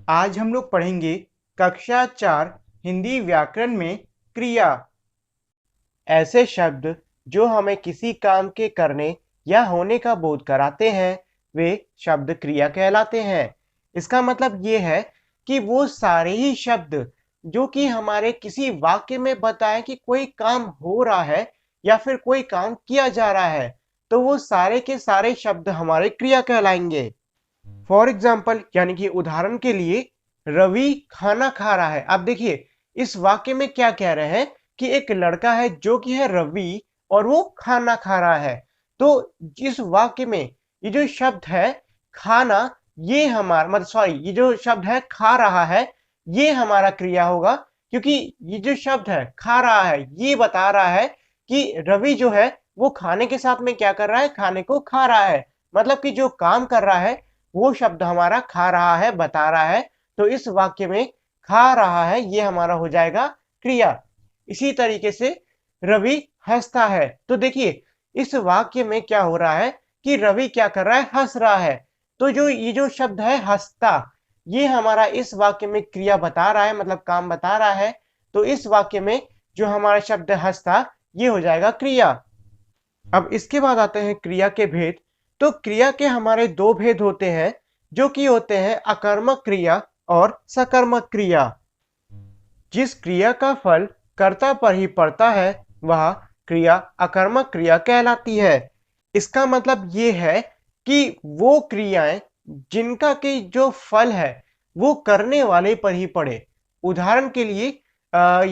आज हम लोग पढ़ेंगे कक्षा 4 हिंदी व्याकरण में क्रिया। ऐसे शब्द जो हमें किसी काम के करने या होने का बोध कराते हैं वे शब्द क्रिया कहलाते हैं। इसका मतलब ये है कि वो सारे ही शब्द जो कि हमारे किसी वाक्य में बताएं कि कोई काम हो रहा है या फिर कोई काम किया जा रहा है, तो वो सारे के सारे शब्द हमारे क्रिया कहलाएंगे। फॉर एग्जाम्पल यानी कि उदाहरण के लिए रवि खाना खा रहा है। अब देखिए इस वाक्य में क्या कह रहे हैं कि एक लड़का है जो कि है रवि और वो खाना खा रहा है। तो इस वाक्य में ये जो शब्द है खाना, ये हमारा मतलब सॉरी ये जो शब्द है खा रहा है, ये हमारा क्रिया होगा, क्योंकि ये जो शब्द है खा रहा है ये बता रहा है कि रवि जो है वो खाने के साथ में क्या कर रहा है, खाने को खा रहा है। मतलब कि जो काम कर रहा है वो शब्द हमारा खा रहा है बता रहा है। तो इस वाक्य में खा रहा है ये हमारा हो जाएगा क्रिया। इसी तरीके से रवि हंसता है, तो देखिए इस वाक्य में क्या हो रहा है कि रवि क्या कर रहा है, हंस रहा है। तो जो ये जो शब्द है हंसता, ये हमारा इस वाक्य में क्रिया बता रहा है, मतलब काम बता रहा है। तो इस वाक्य में जो हमारा शब्द हंसता ये हो जाएगा क्रिया। अब इसके बाद आते हैं क्रिया के भेद। तो क्रिया के हमारे दो भेद होते हैं, जो कि होते हैं अकर्मक क्रिया और सकर्मक क्रिया। जिस क्रिया का फल कर्ता पर ही पड़ता है वह क्रिया अकर्मक क्रिया कहलाती है। इसका मतलब ये है कि वो क्रियाएं जिनका कि जो फल है वो करने वाले पर ही पड़े। उदाहरण के लिए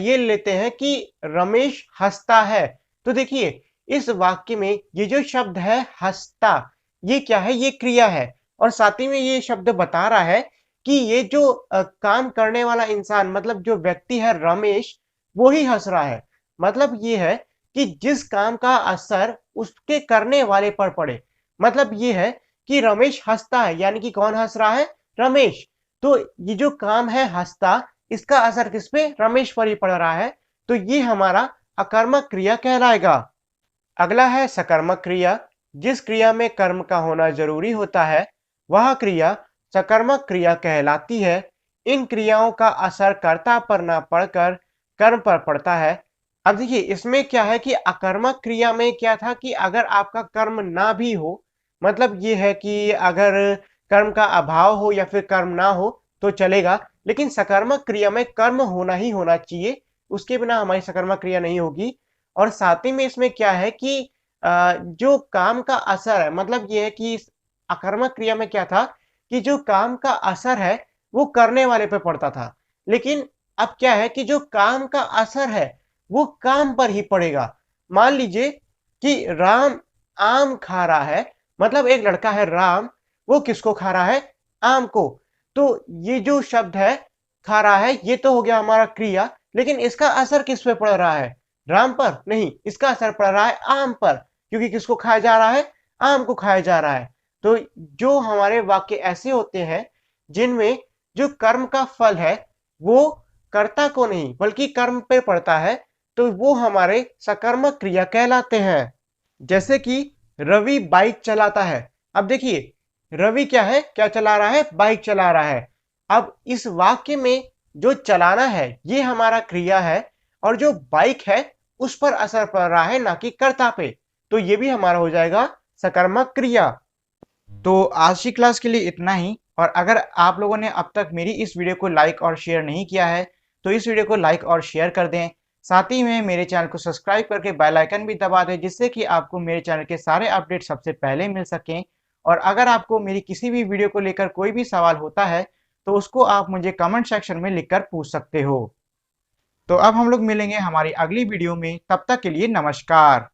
ये लेते हैं कि रमेश हंसता है। तो देखिए इस वाक्य में ये जो शब्द है हंसता, ये क्या है, ये क्रिया है। और साथ ही में ये शब्द बता रहा है कि ये जो काम करने वाला इंसान मतलब जो व्यक्ति है रमेश, वो ही हंस रहा है। मतलब ये है कि जिस काम का असर उसके करने वाले पर पड़े। मतलब ये है कि रमेश हंसता है यानी कि कौन हंस रहा है, रमेश। तो ये जो काम है हंसता, इसका असर किस पे, रमेश पर ही पड़ रहा है। तो ये हमारा अकर्मक क्रिया कहलाएगा। अगला है सकर्मक क्रिया। जिस क्रिया में कर्म का होना जरूरी होता है वह क्रिया सकर्मक क्रिया कहलाती है। इन क्रियाओं का असर कर्ता पर ना पड़कर कर्म पर पड़ता है। अब देखिए इसमें क्या है कि अकर्मक क्रिया में क्या था कि अगर आपका कर्म ना भी हो, मतलब ये है कि अगर कर्म का अभाव हो या फिर कर्म ना हो तो चलेगा, लेकिन सकर्मक क्रिया में कर्म होना ही होना चाहिए, उसके बिना हमारी सकर्मक क्रिया नहीं होगी। और साथ ही में इसमें क्या है कि जो काम का असर है, मतलब ये है कि इस अकर्मक क्रिया में क्या था कि जो काम का असर है वो करने वाले पे पड़ता था। लेकिन अब क्या है कि जो काम का असर है वो काम पर ही पड़ेगा। मान लीजिए कि राम आम खा रहा है, मतलब एक लड़का है राम, वो किसको खा रहा है, आम को। तो ये जो शब्द है खा रहा है ये तो हो गया हमारा क्रिया, लेकिन इसका असर किस पे पड़ रहा है, राम पर नहीं, इसका असर पड़ रहा है आम पर, क्योंकि किसको खाया जा रहा है, आम को खाया जा रहा है। तो जो हमारे वाक्य ऐसे होते हैं जिनमें जो कर्म का फल है वो कर्ता को नहीं बल्कि कर्म पे पड़ता है, तो वो हमारे सकर्मक क्रिया कहलाते हैं। जैसे कि रवि बाइक चलाता है। अब देखिए रवि क्या है, क्या चला रहा है, बाइक चला रहा है। अब इस वाक्य में जो चलाना है ये हमारा क्रिया है, और जो बाइक है उस पर असर पड़ रहा है ना कि कर्ता पे, तो ये भी हमारा हो जाएगा सकर्मक क्रिया। तो आज की क्लास के लिए इतना ही। और अगर आप लोगों ने अब तक मेरी इस वीडियो को लाइक और शेयर नहीं किया है तो इस वीडियो को लाइक और शेयर कर दें। साथ ही में मेरे चैनल को सब्सक्राइब करके बेल आइकन भी दबा दें, जिससे कि आपको मेरे चैनल के सारे अपडेट सबसे पहले मिल सकें। और अगर आपको मेरी किसी भी वीडियो को लेकर कोई भी सवाल होता है तो उसको आप मुझे कमेंट सेक्शन में लिखकर पूछ सकते हो। तो अब हम लोग मिलेंगे हमारी अगली वीडियो में, तब तक के लिए नमस्कार।